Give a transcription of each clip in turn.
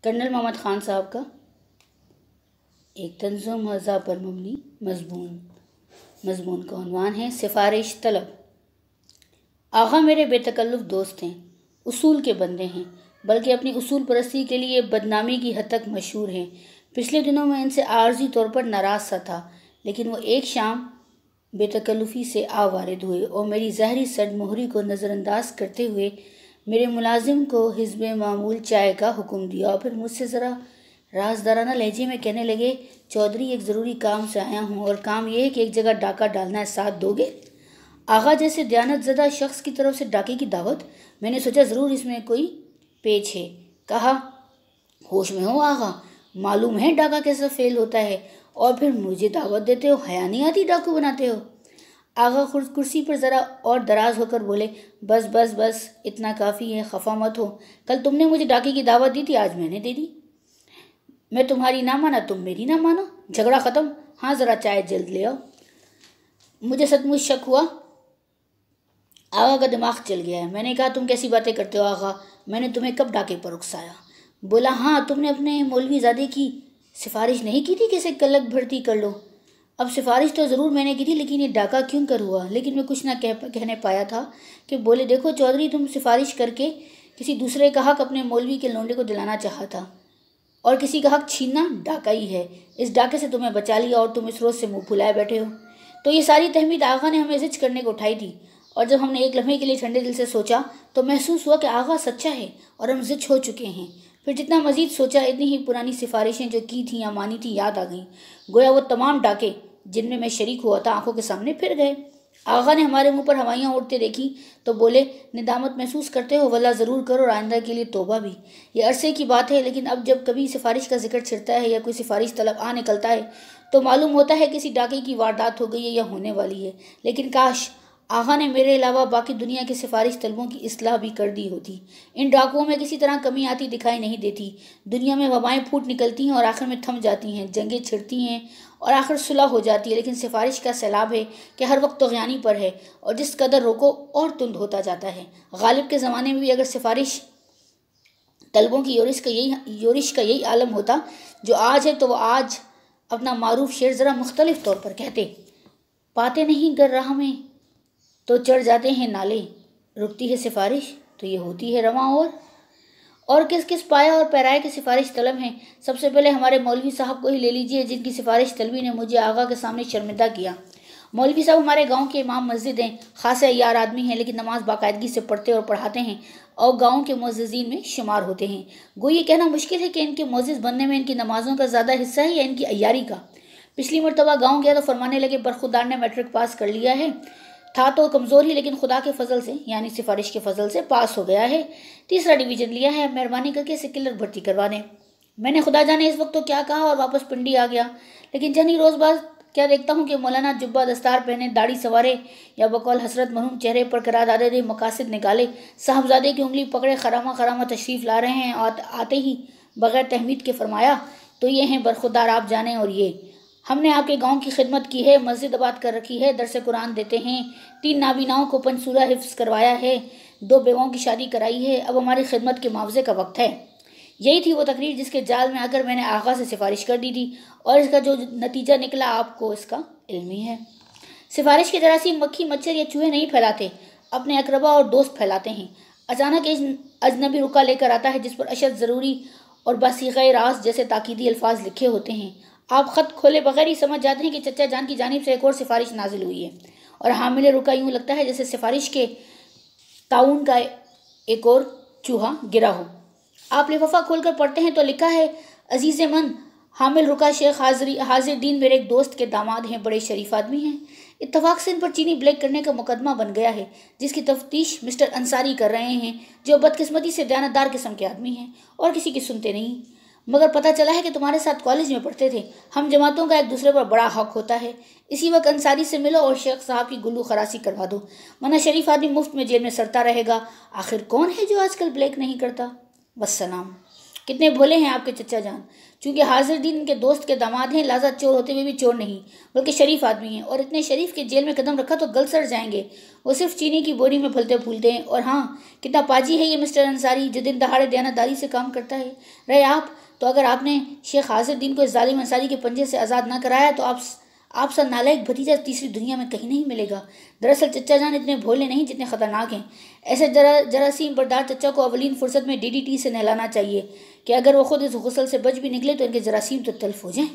Colonel Mohammad Khan साहब का एक तंज़ुम अज़ा पर मबनी मज़मून का उन्वान है सिफारिश तलब। आगा मेरे बेतकल्लुफ़ दोस्त हैं, उसूल के बंदे हैं, बल्कि अपनी उसूल परस्ती के लिए बदनामी की हद तक मशहूर हैं। पिछले दिनों में इनसे आर्जी तौर पर नाराज़ सा था, लेकिन वो एक शाम बेतकल्लुफ़ी से वारिद हुए और मेरी ज़हरी सदमोहरी को नज़रअंदाज करते हुए मेरे मुलाजिम को हिज़्ब मामूल चाय का हुक्म दिया और फिर मुझसे ज़रा राजदाराना लहजे में कहने लगे, चौधरी एक ज़रूरी काम से आया हूँ और काम यह है कि एक जगह डाका डालना है, साथ दोगे? आगा जैसे दयानतज़दा शख्स की तरफ से डाके की दावत। मैंने सोचा ज़रूर इसमें कोई पेच है। कहा, होश में हो आगा, मालूम है डाका कैसे फेल होता है और फिर मुझे दावत देते हो, हया नहीं आती डाकू बनाते हो। आगा खुद कुर्सी पर ज़रा और दराज होकर बोले, बस बस बस इतना काफ़ी है, खफा मत हो। कल तुमने मुझे डाके की दावत दी थी, आज मैंने दे दी। मैं तुम्हारी ना माना, तुम मेरी ना मानो, झगड़ा ख़त्म। हाँ ज़रा चाय जल्द ले आओ। मुझे सचमुच शक हुआ, आगा का दिमाग चल गया है। मैंने कहा, तुम कैसी बातें करते हो आगा, मैंने तुम्हें कब डाके पर उकसाया? बोला, हाँ तुमने अपने मौलवीज़ादे की सिफारिश नहीं की थी कि इसे कलक भर्ती कर लो। अब सिफारिश तो ज़रूर मैंने की थी, लेकिन ये डाका क्यों कर हुआ? लेकिन मैं कुछ ना कहने पाया था कि बोले, देखो चौधरी, तुम सिफारिश करके किसी दूसरे का हक अपने मौलवी के लौंडे को दिलाना चाहा था, और किसी का हक छीनना डाका ही है। इस डाके से तुम्हें बचा लिया और तुम इस रोज़ से मुँह फुलाए बैठे हो। तो ये सारी तहमीद आगा ने हमें जिच करने को उठाई थी, और जब हमने एक लम्हे के लिए ठंडे दिल से सोचा तो महसूस हुआ कि आगा सच्चा है और हम जिच हो चुके हैं। फिर जितना मजीद सोचा, इतनी ही पुरानी सिफारिशें जो की थी या मानी थी याद आ गईं। गोया वो तमाम डाके जिनमें मैं शरीक हुआ था आंखों के सामने फिर गए। आगा ने हमारे मुंह पर हवाइयाँ उड़ते देखी तो बोले, निदामत महसूस करते हो? वल्ला ज़रूर करो, और आइंदा के लिए तौबा भी। ये अरसे की बात है, लेकिन अब जब कभी सिफारिश का जिक्र छिड़ता है या कोई सिफारिश तलब निकलता है तो मालूम होता है किसी डाके की वारदात हो गई है या होने वाली है। लेकिन काश आगा ने मेरे अलावा बाकी दुनिया के सिफारिश तलबों की इस्लाह भी कर दी होती। इन डाकुओं में किसी तरह कमी आती दिखाई नहीं देती। दुनिया में वबाएं फूट निकलती हैं और आखिर में थम जाती हैं, जंगें छिड़ती हैं और आखिर सुलह हो जाती है। लेकिन सिफारिश का सैलाब है कि हर वक्त तग़यानी पर है, और जिस कदर रोको और तुंद होता जाता है। गालिब के ज़माने में भी अगर सिफारिश तलबों की योरिश का यही आलम होता जो आज है, तो वो आज अपना मारूफ शेर ज़रा मुख्तलिफ तौर पर कहते, पाते नहीं गर राह में तो चढ़ जाते हैं नाले, रुकती है सिफारिश तो ये होती है रवां। और किस किस पाया और पैराए की सिफारिश तलब हैं? सबसे पहले हमारे मौलवी साहब को ही ले लीजिए, जिनकी सिफारिश तलबी ने मुझे आगा के सामने शर्मिंदा किया। मौलवी साहब हमारे गांव के इमाम मस्जिद हैं, खासे अय्यार आदमी हैं, लेकिन नमाज बाकायदगी से पढ़ते और पढ़ाते हैं और गांव के मुअज्जिज़ीन में शुमार होते हैं। गो ये कहना मुश्किल है कि इनके मुअज्जिज़ बनने में इनकी नमाजों का ज़्यादा हिस्सा है या इनकी अय्यारी का। पिछली मरतबा गाँव गया तो फरमाने लगे, बरखुदार ने मैट्रिक पास कर लिया है, था तो कमज़ोर ही, लेकिन खुदा के फजल से यानी सिफारिश के फजल से पास हो गया है, 3रा डिवीज़न लिया है, मेहरबानी करके इसे क्लर्क भर्ती करवा दें। मैंने खुदा जाने इस वक्त तो क्या कहा और वापस पिंडी आ गया। लेकिन जनी रोज़ बाद क्या देखता हूँ कि मौलाना जुब्बा दस्तार पहने, दाढ़ी सवारे या बकौल हसरत मरहूम चेहरे पर करा दादे दे मकासद निकाले, साहबजादे की उंगली पकड़े खरामा खरामा तशरीफ़ ला रहे हैं। और आते ही बग़ैर तहमीद के फरमाया, तो ये हैं बरखुदार आप जाने, और ये हमने आपके गांव की खिदमत की है, मस्जिद आबाद कर रखी है, दरस कुरान देते हैं, 3 नाबीनाओं को 5 सूरा हिफ्ज़ करवाया है, 2 बेवाओं की शादी कराई है। अब हमारी खिदमत के मुआवजे का वक्त है। यही थी वो तकरीर जिसके जाल में आकर मैंने आगा से सिफारिश कर दी थी, और इसका जो नतीजा निकला आपको इसका इल्म ही है। सिफारिश के जरासीम मक्खी मच्छर या चूहे नहीं फैलाते, अपने अकरबा और दोस्त फैलाते हैं। अचानक एक अजनबी रुका लेकर आता है जिस पर अशद ज़रूरी और बसीग़े रास जैसे ताकीदी अल्फाज लिखे होते हैं। आप ख़त खोले बगैर ही समझ जाते हैं कि चचा जान की जानिब से एक और सिफारिश नाजिल हुई है, और हामिले रुका यूँ लगता है जैसे सिफारिश के ताउन का एक और चूहा गिरा हो। आप लिफाफा खोलकर पढ़ते हैं तो लिखा है, अजीज़ मन, हामिल रुका शेख हाजिर दीन मेरे एक दोस्त के दामाद हैं, बड़े शरीफ आदमी हैं। इत्तफाक से इन पर चीनी ब्लैक करने का मुकदमा बन गया है, जिसकी तफ्तीश मिस्टर अंसारी कर रहे हैं, जो बदकिस्मती से दयानतदार किस्म के आदमी हैं और किसी की सुनते नहीं। मगर पता चला है कि तुम्हारे साथ कॉलेज में पढ़ते थे। हम जमातों का एक दूसरे पर बड़ा हक होता है। इसी वक्त अंसारी से मिलो और शेख साहब की गुल्लू खरासी करवा दो, वरना शरीफ आदमी मुफ्त में जेल में सड़ता रहेगा। आखिर कौन है जो आजकल ब्लैक नहीं करता? वस्सलाम। कितने भोले हैं आपके चचा जान। चूंकि हाजिर दीन के दोस्त के दामाद हैं, लाजा चोर होते हुए भी चोर नहीं बल्कि शरीफ आदमी हैं, और इतने शरीफ के जेल में कदम रखा तो गल सड़ जाएंगे। वो सिर्फ चीनी की बोरी में फलते फूलते हैं। और हाँ, कितना पाजी है ये मिस्टर अंसारी, जो दिन दहाड़े दयानतदारी से काम करता है। रहे आप तो अगर आपने शेख हाजिर दीन को इस जालिम अंसारी के पंजे से आज़ाद ना कराया तो आप सा नालायक भतीजा तीसरी दुनिया में कहीं नहीं मिलेगा। दरअसल चचा जान इतने भोले नहीं जितने खतरनाक हैं। ऐसे जरासीम बरदार चचा को अवलीन फुर्सत में DDT से नहलाना चाहिए कि अगर वो खुद इस गुस्ल से बच भी निकले तो इनके जरासीम तो तल्फ हो जाएं।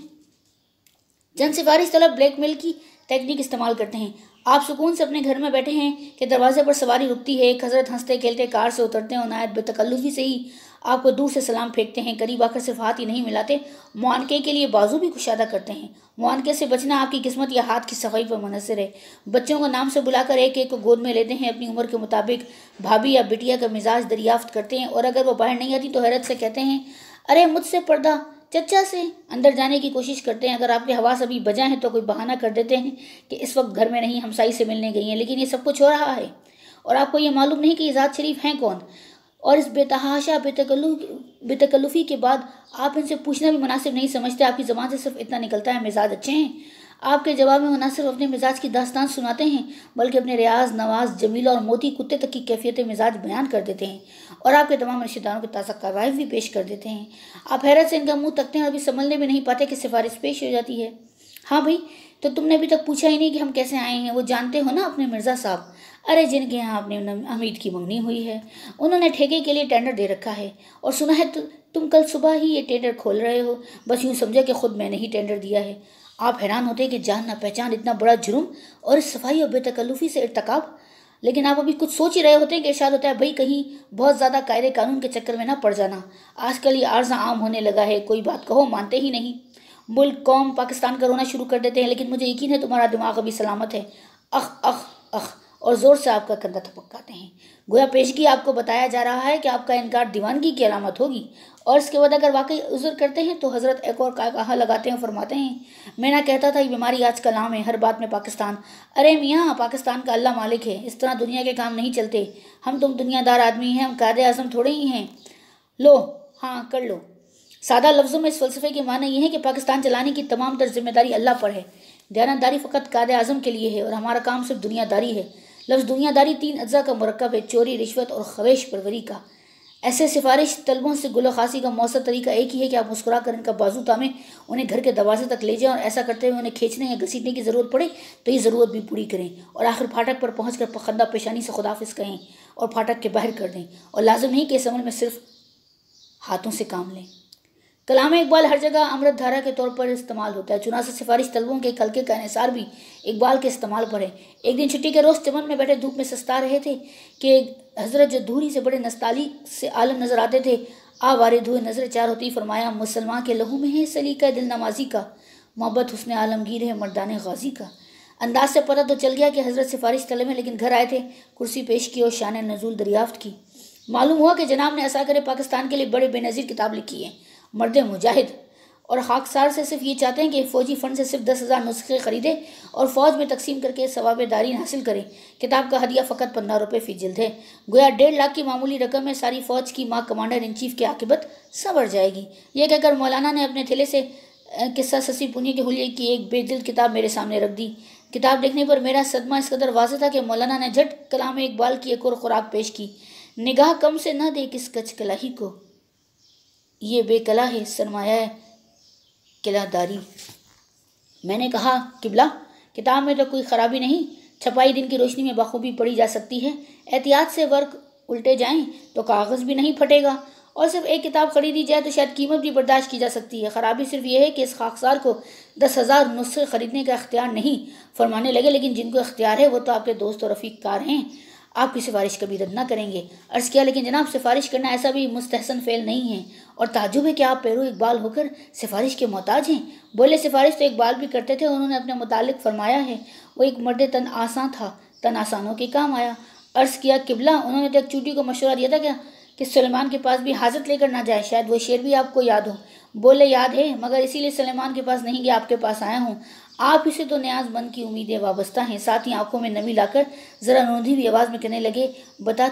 जन सिफारिश तलब ब्लैकमेल की टेक्निक इस्तेमाल करते हैं। आप सुकून से अपने घर में बैठे हैं कि दरवाजे पर सवारी रुकती है, एक हजरत हंसते खेलते कार से उतरते हैं और नायत बेतकल्लुफी से ही आपको दूर से सलाम फेंकते हैं। करीब आकर सिर्फ हाथ ही नहीं मिलाते, मुआनके के लिए बाजू भी कुशादा करते हैं। मुआनके से बचना आपकी किस्मत या हाथ की सफाई पर मुनहसर है। बच्चों को नाम से बुलाकर एक एक को गोद में लेते हैं, अपनी उम्र के मुताबिक भाभी या बिटिया का मिजाज दरियाफ्त करते हैं, और अगर वो बाहर नहीं आती तो हैरत से कहते हैं, अरे मुझसे पर्दा चचा से। अंदर जाने की कोशिश करते हैं। अगर आपके हवास अभी बजा है तो कोई बहाना कर देते हैं कि इस वक्त घर में नहीं, हमसाई से मिलने गई हैं। लेकिन ये सब कुछ हो रहा है और आपको ये मालूम नहीं कि ये ज़ात शरीफ हैं कौन। और इस बेतहाशा बेतकल्लुफ़ी के बाद आप इनसे पूछना भी मुनासिब नहीं समझते। आपकी ज़बान से सिर्फ इतना निकलता है, मिजाज अच्छे हैं। आपके जवाब में वो न सिर्फ अपने मिजाज की दास्तान सुनाते हैं बल्कि अपने रियाज, नवाज, जमीला और मोती कुत्ते तक की कैफियत मिजाज बयान कर देते हैं और आपके तमाम रिश्तेदारों के ताज़ा कार्रवाई भी पेश कर देते हैं। आप हैरत से इनका मुंह तकते हैं और अभी समझने भी नहीं पाते कि सिफारिश पेश हो जाती है। हाँ भाई, तो तुमने अभी तक पूछा ही नहीं कि हम कैसे आए हैं। वो जानते हो ना अपने मिर्ज़ा साहब, अरे जिनके यहाँ आपने हमीद की मंगनी हुई है, उन्होंने ठेके के लिए टेंडर दे रखा है और सुना है तुम कल सुबह ही ये टेंडर खोल रहे हो। बस यूँ समझे कि खुद मैंने ही टेंडर दिया है। आप हैरान होते हैं कि जान ना पहचान, इतना बड़ा जुर्म और इस सफाई और बेतकल्लुफ़ी से इर्तकाब। लेकिन आप अभी कुछ सोच ही रहे होते हैं कि इरशाद होता है, भाई कहीं बहुत ज़्यादा कायदे कानून के चक्कर में ना पड़ जाना। आजकल ये आर्जा आम होने लगा है, कोई बात कहो मानते ही नहीं। मुल्क कौम पाकिस्तान का रोना शुरू कर देते हैं। लेकिन मुझे यकीन है तुम्हारा दिमाग अभी सलामत है। अख अख अख और ज़ोर से आपका कंधा थपकाते हैं। गोया पेशगी आपको बताया जा रहा है कि आपका इनकार दीवानगी की अलामत होगी और इसके बाद अगर वाकई उज़्र करते हैं तो हज़रत एक और कहा लगाते हैं, फरमाते हैं, मैं ना कहता था ये बीमारी आजकल आम है, हर बात में पाकिस्तान। अरे मियाँ, पाकिस्तान का अल्लाह मालिक है, इस तरह दुनिया के काम नहीं चलते। हम तुम दुनियादार आदमी हैं, हम कायदे आज़म थोड़े ही हैं। लो, हाँ कर लो। सादा लफ्ज़ों में इस फ़लसफ़े के माने ये है कि पाकिस्तान चलाने की तमाम तर जिम्मेदारी अल्लाह पर है। दयानतदारी फ़कत कायदे आज़म के लिए है और हमारा काम सिर्फ दुनियादारी है। लफ्ज़ दुनियादारी 3 अज्जा का मरकब है, चोरी, रिश्वत और ख़वेश परवरी का। ऐसे सिफारिश तलबों से गुलो खासी का मौसर तरीका एक ही है कि आप मुस्कुरा कर इनका बाजू थामें, उन्हें घर के दरवाजे तक ले जाएं और ऐसा करते हुए उन्हें खींचने या घसीटने की ज़रूरत पड़े तो ये ज़रूरत भी पूरी करें और आखिर फाटक पर पहुँच कर पखंदा पेशानी से खुदाफिज कहें और फाटक के बाहर कर दें। और लाजिम नहीं कि इस अमल में सिर्फ हाथों से काम लें। कलाम इकबाल हर जगह अमृत धारा के तौर पर इस्तेमाल होता है, चुनासे सिफारिश तलबों के हल्के का इन्हिसार भी इकबाल के इस्तेमाल पर है। एक दिन छुट्टी के रोज़ चमन में बैठे धूप में सस्ता रहे थे कि हजरत जो दूरी से बड़े नस्ताली से आलम नजर आते थे, आ वारिद हुए नजर चार होती, फरमाया, मुसलमान के लहू में है सलीका दिल नमाजी का, मोहब्बत हुस्न आलमगीर है मर्दान गाजी का। अंदाज से पता तो चल गया कि हजरत सिफारिश तलब में, लेकिन घर आए थे, कुर्सी पेश की और शान नज़ूल दरियाफ्त की। मालूम हुआ कि जनाब ने ऐसा करे पाकिस्तान के लिए बड़े बेनज़ीर किताब लिखी है, मर्द मुजाहिद, और खाकसार से सिर्फ ये चाहते हैं कि फ़ौजी फ़ंड से सिर्फ 10,000 नुस्खे ख़रीदे और फ़ौज में तकसीम करके सवाबेदारी हासिल करें। किताब का हदिया फ़कत 15 रुपये फ़ी जिल्द है। गोया 1.5 लाख की मामूली रकम में सारी फ़ौज की माँ कमांडर इन चीफ की आकिबत संवर जाएगी। यह कहकर मौलाना ने अपने थैले से किस्सा ससी पुनी के हुलिये की एक बेदिल किताब मेरे सामने रख दी। किताब देखने पर मेरा सदमा इस कदर वाज़ेह था कि मौलाना ने झट कलाम इकबाल की एक और खुराक पेश की, निगाह कम से न दे किस कच कलाही को, ये बेकला है सरमाया किलादारी। मैंने कहा, किबला, किताब में तो कोई ख़राबी नहीं, छपाई दिन की रोशनी में बखूबी पढ़ी जा सकती है। एहतियात से वर्क उल्टे जाएं तो कागज़ भी नहीं फटेगा और सिर्फ एक किताब खरीदी जाए तो शायद कीमत भी बर्दाश्त की जा सकती है। ख़राबी सिर्फ ये है कि इस खाकसार को 10,000 नुस्खे ख़रीदने का इख्तियार नहीं। फरमाने लगे, लेकिन जिनको इख्तियार है वो तो आपके दोस्त और रफ़ीक कार हैं, आपकी सिफारिश कभी रद्द ना करेंगे। अर्ज़ किया, लेकिन जनाब सिफारिश करना ऐसा भी मुस्तहसन फ़ेल नहीं है और ताजुब है कि आप पैरो इकबाल होकर सिफारिश के मोहताज हैं। बोले, सिफारिश तो इकबाल भी करते थे, उन्होंने अपने मुतालिक फरमाया है, वो एक मर्द तन आसान था, तन आसानों के काम आया। अर्ज़ किया, किबला, उन्होंने तो एक चूटी को मशवरा दिया था क्या कि सुलेमान के पास भी हाजत लेकर ना जाए, शायद वो शेर भी आपको याद हो। बोले, याद है, मगर इसीलिए सुलेमान के पास नहीं गया, आपके पास आया हूँ। आप इसे तो न्याज़मंद की उम्मीदें वाबस्ता हैं। साथ ही आंखों में नमी लाकर ज़रा नोंधी हुई आवाज़ में कहने लगे, बता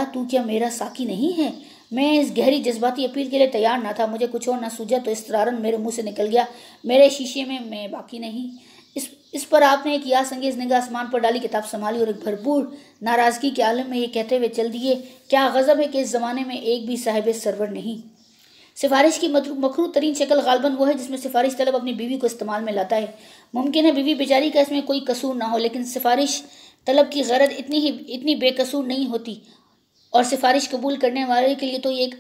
तू क्या मेरा साकी नहीं है। मैं इस गहरी जज्बाती अपील के लिए तैयार ना था। मुझे कुछ और ना सूझा तो इस्तरारन मेरे मुंह से निकल गया, मेरे शीशे में मैं बाकी नहीं। इस पर आपने एक यास अंगेज निगाह आसमान पर डाली, किताब संभाली और एक भरपूर नाराजगी के आलम में ये कहते हुए चल दिए, क्या गजब है कि इस जमाने में एक भी साहिब सरवर नहीं। सिफारिश की मकरू तरीन शक्ल गालबन वो है जिसमें सिफारिश तलब अपनी बीवी को इस्तेमाल में लाता है। मुमकिन है बीवी बेचारी का इसमें कोई कसूर ना हो, लेकिन सिफारिश तलब की गरज इतनी बेकसूर नहीं होती, और सिफारिश कबूल करने वाले के लिए तो ये एक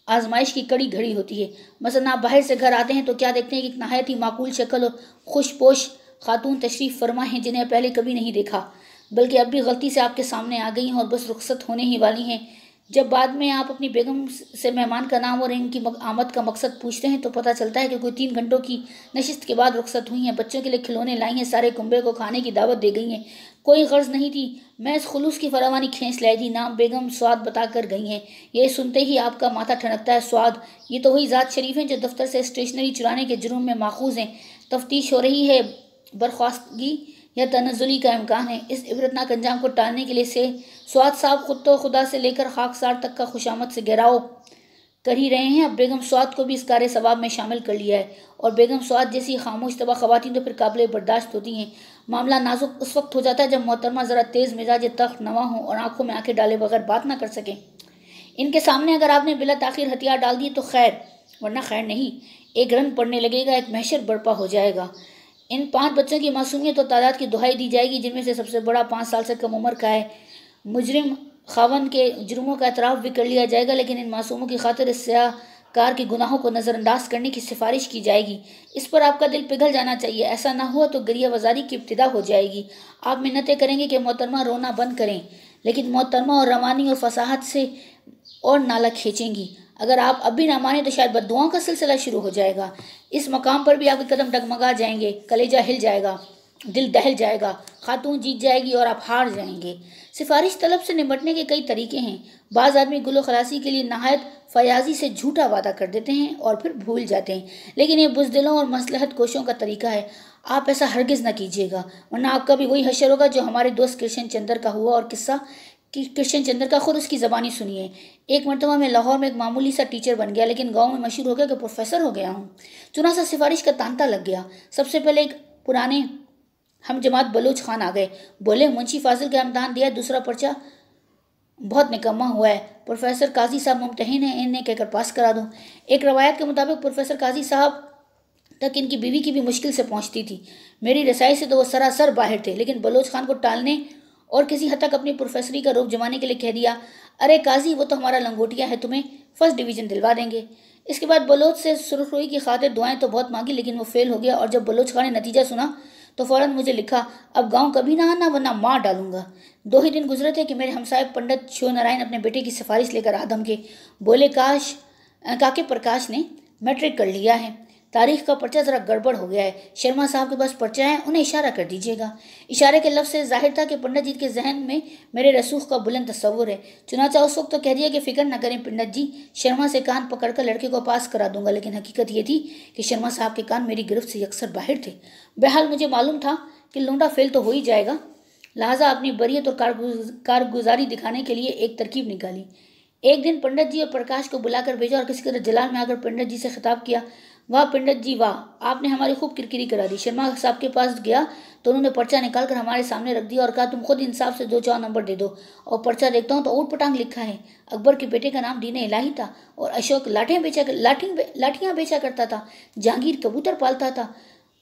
आजमाइश की कड़ी घड़ी होती है। मसलन आप बाहर से घर आते हैं तो क्या देखते हैं कि एक नहायत ही माकूल शक्ल और खुशपोश खातून तशरीफ़ फरमा हैं जिन्हें पहले कभी नहीं देखा, बल्कि अब भी गलती से आपके सामने आ गई हैं और बस रुखसत होने ही वाली हैं। जब बाद में आप अपनी बेगम से मेहमान का नाम और इनकी आमद का मकसद पूछते हैं तो पता चलता है कि कोई 3 घंटों की नशिस्त के बाद रुखसत हुई हैं, बच्चों के लिए खिलौने लाई हैं, सारे कुंबे को खाने की दावत दे गई हैं। कोई गर्ज नहीं थी, मैं इस खुलूस की फरावानी खींच लाई थी, नाम बेगम स्वाद बता कर गई हैं। ये सुनते ही आपका माथा ठनकता है। स्वाद, ये तो वही ज़ात शरीफ हैं जो दफ्तर से स्टेशनरी चुराने के जुर्म में माखूज हैं। तफ्तीश हो रही है, बर्खास्तगी या तनज़ुली का इम्कान है। इस इबरतनाक अंजाम को टालने के लिए से स्वाद साहब खुद तो खुदा से लेकर खाकसार तक का खुशामद से घेराव कर ही रहे हैं। अब बेगम स्वाद को भी इस कार्य सवाब में शामिल कर लिया है, और बेगम स्वाद जैसी खामोश तबा खवातीन तो फिर काबिल बर्दाश्त होती हैं। मामला नाजुक उस वक्त हो जाता है जब मोहतरमा ज़रा तेज़ मिजाज तख्त नवा हों और आंखों में आंखें डाले बगैर बात ना कर सकें। इनके सामने अगर आपने बिला ताखिर हथियार डाल दिए तो खैर, वरना खैर नहीं। एक रंग पड़ने लगेगा, एक महशर बर्पा हो जाएगा। इन 5 बच्चों की मासूमियत और तादाद की दुहाई दी जाएगी जिनमें से सबसे बड़ा 5 साल से कम उम्र का है। मुजरिम खावन के जुर्मों का एतराफ़ भी कर लिया जाएगा, लेकिन इन मासूमों की खातिर इस कार के गुनाहों को नज़रअंदाज करने की सिफारिश की जाएगी। इस पर आपका दिल पिघल जाना चाहिए। ऐसा ना हुआ तो गरिया वजारी की इब्तिदा हो जाएगी। आप मिन्नतें करेंगे कि मोहतरमा रोना बंद करें, लेकिन मोहतरमा और रवानी और फसाहत से और नाला खींचेंगी। अगर आप अब भी ना माने तो शायद बद्दुआओं का सिलसिला शुरू हो जाएगा। इस मकाम पर भी आपके कदम डगमगा जाएंगे, कलेजा हिल जाएगा, दिल दहल जाएगा, खातून जीत जाएगी और आप हार जाएंगे। सिफारिश तलब से निपटने के कई तरीके हैं। बाज़ आदमी गुलो खलासी के लिए नहायत फयाजी से झूठा वादा कर देते हैं और फिर भूल जाते हैं, लेकिन ये बुज़दिलों और मसलहत कोशों का तरीका है। आप ऐसा हरगिज़ ना कीजिएगा, वरना आपका भी वही हशर होगा जो हमारे दोस्त कृष्ण चंद्र का हुआ। और किस्सा कि कृष्ण चंद्र का खुद उसकी ज़बानी सुनिए। एक मरतबा मैं लाहौर में एक मामूली सा टीचर बन गया, लेकिन गांव में मशहूर हो गया कि प्रोफेसर हो गया हूँ। चुनासा सिफारिश का तांता लग गया। सबसे पहले एक पुराने हम जमात बलोच खान आ गए, बोले मुंशी फाजिल का इम्तहान दिया, दूसरा पर्चा बहुत निकम्मा हुआ है, प्रोफेसर काजी साहब मुमतहिन है, इन्हें कहकर पास करा दो। एक रवायत के मुताबिक प्रोफेसर काजी साहब तक इनकी बीवी की भी मुश्किल से पहुंचती थी। मेरी रसाई से तो वो सरासर बाहर थे, लेकिन बलोच खान को टालने और किसी हद तक अपनी प्रोफेसरी का रूप जमाने के लिए कह दिया, अरे काजी वो तो हमारा लंगोटिया है, तुम्हें फर्स्ट डिवीज़न दिलवा देंगे। इसके बाद बलोच से सुरखरुई की खातिर दुआएं तो बहुत मांगी, लेकिन वो फेल हो गया। और जब बलोच खान ने नतीजा सुना तो फ़ौरन मुझे लिखा, अब गांव कभी ना आना वरना मार डालूंगा। 2 ही दिन गुजरे थे कि मेरे हमसाए पंडित शिव नारायण अपने बेटे की सिफारिश लेकर आदम के बोले, काके प्रकाश ने मैट्रिक कर लिया है, तारीख का पर्चा ज़रा गड़बड़ हो गया है, शर्मा साहब के पास पर्चा है, उन्हें इशारा कर दीजिएगा। इशारे के लफ्ज़ से जाहिर था कि पंडित जी के जहन में मेरे रसूख का बुलंद तस्वुर है। चुनाचा उस वक्त तो कह दिया कि फ़िक्र न करें पंडित जी, शर्मा से कान पकड़कर लड़के को पास करा दूंगा, लेकिन हकीकत ये थी कि शर्मा साहब के कान मेरी गिरफ्त से अक्सर बाहर थे। बहरहाल मुझे मालूम था कि लौंडा फेल तो हो ही जाएगा, लिहाजा अपनी बरियत और कारगुजारी दिखाने के लिए एक तरकीब निकाली। एक दिन पंडित जी और प्रकाश को बुलाकर भेजा और किसी तरह जलाल में आकर पंडित जी से खिताब किया, वाह पंडित जी वाह, आपने हमारी खूब किरकिरी करा दी। शर्मा साहब के पास गया तो उन्होंने पर्चा निकाल कर हमारे सामने रख दिया और कहा, तुम खुद इंसाफ से 2-4 नंबर दे दो। और पर्चा देखता हूँ तो ऊट पटांग लिखा है। अकबर के बेटे का नाम दीन इलाही था और अशोक लाठियाँ बेचा करता था, जहांगीर कबूतर पालता था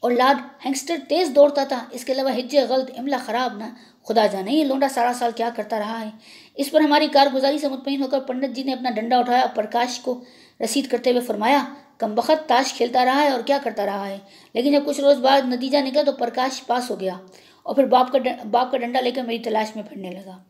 और लॉर्ड हैंगस्टर तेज दौड़ता था। इसके अलावा हिज्जे गलत, इमला खराब ना, खुदा जाने ये लोंडा सारा साल क्या करता रहा है। इस पर हमारी कारगुजारी से मुतमईन होकर पंडित जी ने अपना डंडा उठाया, प्रकाश को रसीद करते हुए फरमाया, कमबख्त ताश खेलता रहा है और क्या करता रहा है। लेकिन जब कुछ रोज़ बाद नतीजा निकला तो प्रकाश पास हो गया और फिर बाप का डंडा लेकर मेरी तलाश में फिरने लगा।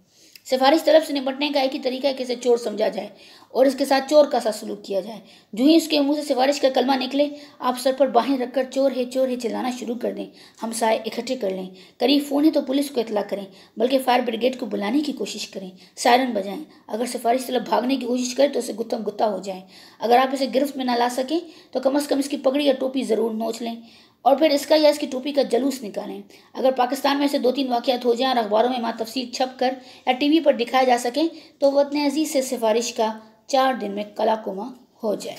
सिफारिश तलब से निपटने का एक ही तरीका है कि इसे चोर समझा जाए और इसके साथ चोर का सा सलूक किया जाए। जो ही उसके मुंह से सिफारिश का कलमा निकले, आप सर पर बाहें रखकर चोर है चिल्लाना शुरू कर दें। हमसाए इकट्ठे कर लें, करीब फ़ोन है तो पुलिस को इतला करें, बल्कि फायर ब्रिगेड को बुलाने की कोशिश करें, सायरन बजाएं। अगर सिफारिश तलब भागने की कोशिश करे तो उसे गुत्तम गुत्ता हो जाए। अगर आप इसे गिरफ्त में ना ला सकें तो कम अज़ कम इसकी पगड़ी या टोपी ज़रूर नोच लें और फिर इसका या इसकी टोपी का जलूस निकालें। अगर पाकिस्तान में ऐसे 2-3 वाक़यात हो जाएं और अखबारों में मां तफसील छप कर या टीवी पर दिखाए जा सकें तो वतन अजीज़ से सिफारिश का 4 दिन में कलाकुमा हो जाए।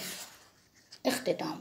इख्तिताम।